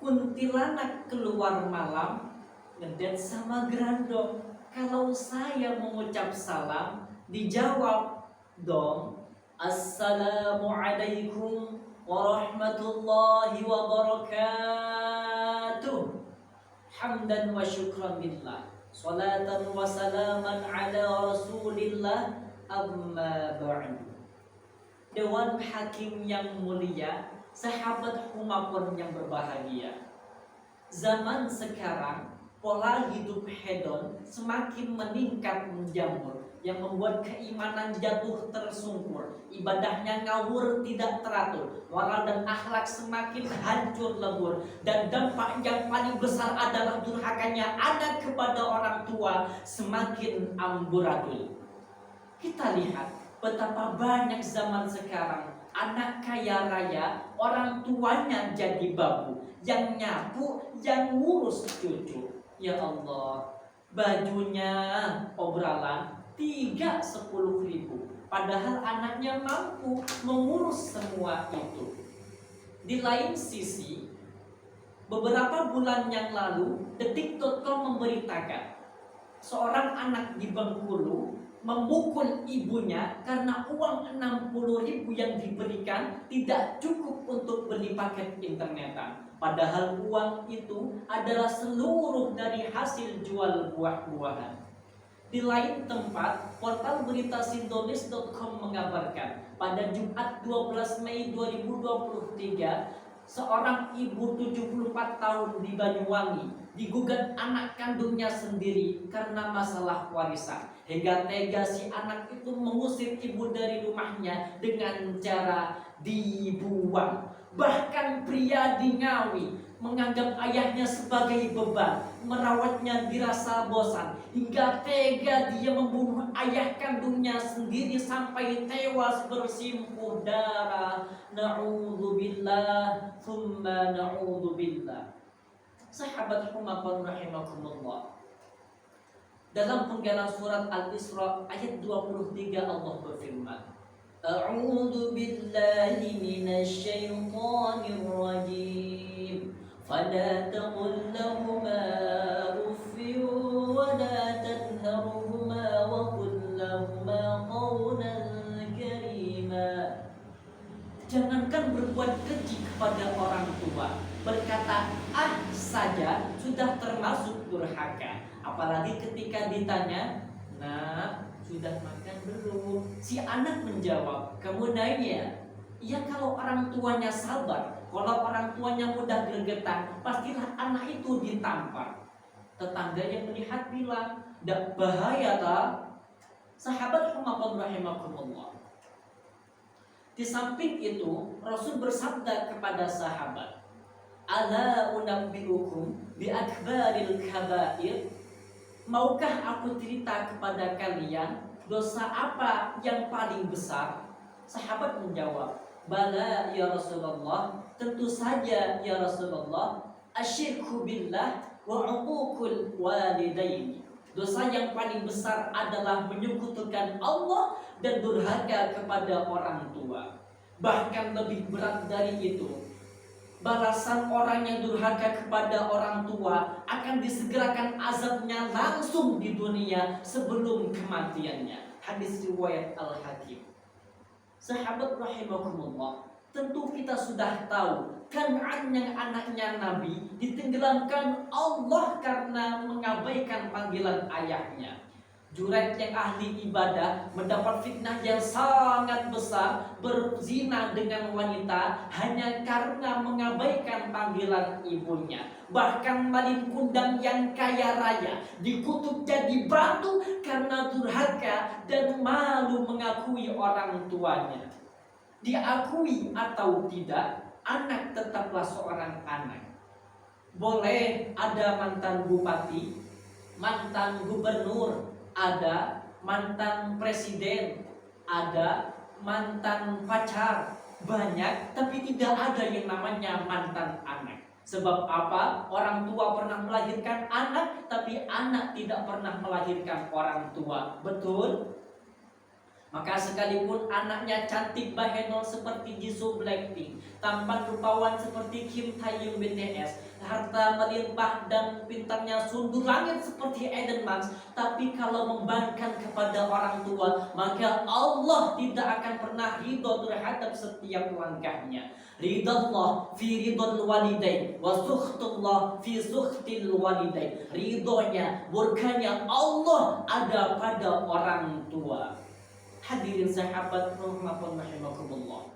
kuntilanak keluar malam ngedet sama gerandong. Kalau saya mengucap salam, dijawab dong, Assalamualaikum warahmatullahi wabarakatuh. Hamdan wa syukran billah, salatan wa salaman ala rasulillah, amma ba'du. Dewan Hakim yang mulia, sahabat Humakon yang berbahagia. Zaman sekarang, pola hidup hedon semakin meningkat menjamur, yang membuat keimanan jatuh tersungkur, ibadahnya ngawur tidak teratur, moral dan akhlak semakin hancur lebur, dan dampak yang paling besar adalah durhakanya anak kepada orang tua semakin amburadul. Kita lihat betapa banyak zaman sekarang anak kaya raya, orang tuanya jadi babu, yang nyapu, yang ngurus cucu. Ya Allah, bajunya obralan 10 ribu, padahal anaknya mampu mengurus semua itu. Di lain sisi, beberapa bulan yang lalu Detik.com memberitakan seorang anak di Bengkulu memukul ibunya karena uang 60 ribu yang diberikan tidak cukup untuk beli paket internetan. Padahal uang itu adalah seluruh dari hasil jual buah-buahan. Di lain tempat, portal berita Sintonis.com mengabarkan pada Jumat 12 Mei 2023, seorang ibu 74 tahun di Banyuwangi digugat anak kandungnya sendiri karena masalah warisan. Hingga tega si anak itu mengusir ibu dari rumahnya dengan cara dibuang. Bahkan pria di Ngawi menganggap ayahnya sebagai beban, merawatnya dirasa bosan, hingga tega dia membunuh ayah kandungnya sendiri sampai tewas bersimpul darah. Na'udzubillah, thumma na'udzubillah. Sahabat Humakon rahimakumullah, dalam penggalan surat Al-Isra ayat 23 Allah berfirman, A'udzu billahi minasy syaithanir rajim. Fala taqul lahumā uffin wa la tanharhumā wa qul lahumā qawlan karīmā. Jangankan berbuat keji kepada orang tua, berkata ah saja sudah termasuk durhaka. Apalagi ketika ditanya, nah sudah makan belum? Si anak menjawab, kamu nanya, iya kalau orang tuanya sabar. Kalau orang tuanya mudah gregetan, pastilah anak itu ditampar. Tetangga yang melihat bilang, dak bahaya tak? Sahabat Humakon rahimakumullah, di samping itu Rasul bersabda kepada sahabat, Ala unabbiukum bi akbaril kabair. Maukah aku cerita kepada kalian dosa apa yang paling besar? Sahabat menjawab, Bala ya Rasulullah, tentu saja ya Rasulullah, asyirku billah wa uququl walidaini. Dosa yang paling besar adalah menyekutukan Allah dan durhaka kepada orang tua. Bahkan lebih berat dari itu, balasan orang yang durhaka kepada orang tua akan disegerakan azabnya langsung di dunia sebelum kematiannya. Hadis riwayat Al-Hakim. Sahabat rahimakumullah, tentu kita sudah tahu Kan'an yang anaknya Nabi ditenggelamkan Allah karena mengabaikan panggilan ayahnya. Juraij yang ahli ibadah mendapat fitnah yang sangat besar, berzina dengan wanita hanya karena mengabaikan panggilan ibunya. Bahkan Malin Kundang yang kaya raya dikutuk jadi batu karena durhaka dan malu mengakui orang tuanya. Diakui atau tidak, anak tetaplah seorang anak. Boleh ada mantan bupati, mantan gubernur, ada mantan presiden, ada mantan pacar, banyak, tapi tidak ada yang namanya mantan anak. Sebab apa? Orang tua pernah melahirkan anak, tapi anak tidak pernah melahirkan orang tua. Betul? Maka sekalipun anaknya cantik bahenol seperti Jisoo Blackpink, tampan rupawan seperti Kim Taeyong BTS, harta melimpah dan pintarnya sundul langit seperti Eden Mans, tapi kalau membebankan kepada orang tua, maka Allah tidak akan pernah ridho terhadap setiap langkahnya. Ridallah fi ridul walidain wa sukhtullah fi sukhtil walidain. Ridhonya, murkanya Allah ada pada orang tua. Hadirin sahabat rahimakumullah.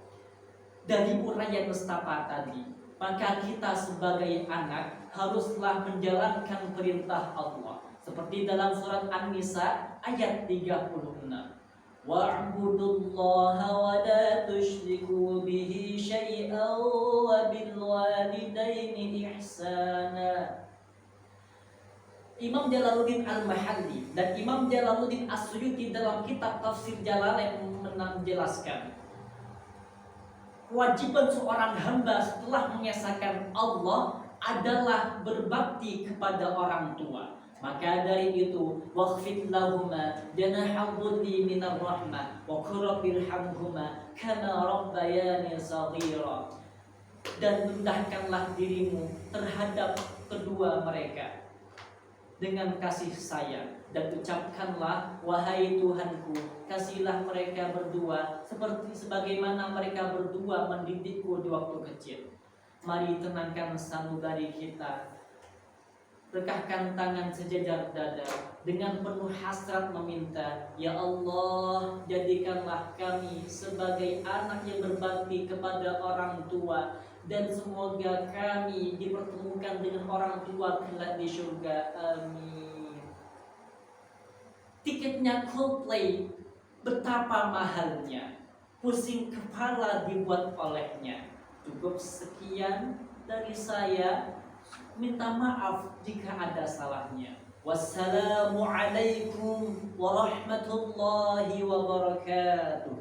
Dari uraian Mustafa tadi, maka kita sebagai anak haruslah menjalankan perintah Allah. Seperti dalam surat An-Nisa ayat 36. Wa'budullaha wa la tusyriku bihi syai'an wa bil walidaini ihsana. Imam Jalaluddin Al-Mahalli dan Imam Jalaluddin As-Suyuti dalam kitab Tafsir Jalalain menjelaskan kewajiban seorang hamba setelah mengesahkan Allah adalah berbakti kepada orang tua. Maka dari itu, waqfid lahuma janaha dhulli minar rahmah wa qur rabbirhamhuma kama rabbayani shaghira. Dan rendahkanlah dirimu terhadap kedua mereka dengan kasih sayang, dan ucapkanlah, wahai Tuhanku, kasihilah mereka berdua seperti sebagaimana mereka berdua mendidikku di waktu kecil. Mari tenangkan sanubari kita, rekahkan tangan sejajar dada dengan penuh hasrat meminta, ya Allah, jadikanlah kami sebagai anak yang berbakti kepada orang tua, dan semoga kami dipertemukan dengan orang tua kelak di surga. Amin. Tiketnya Coldplay betapa mahalnya, pusing kepala dibuat olehnya. Cukup sekian dari saya. Minta maaf jika ada salahnya. Wassalamualaikum warahmatullahi wabarakatuh.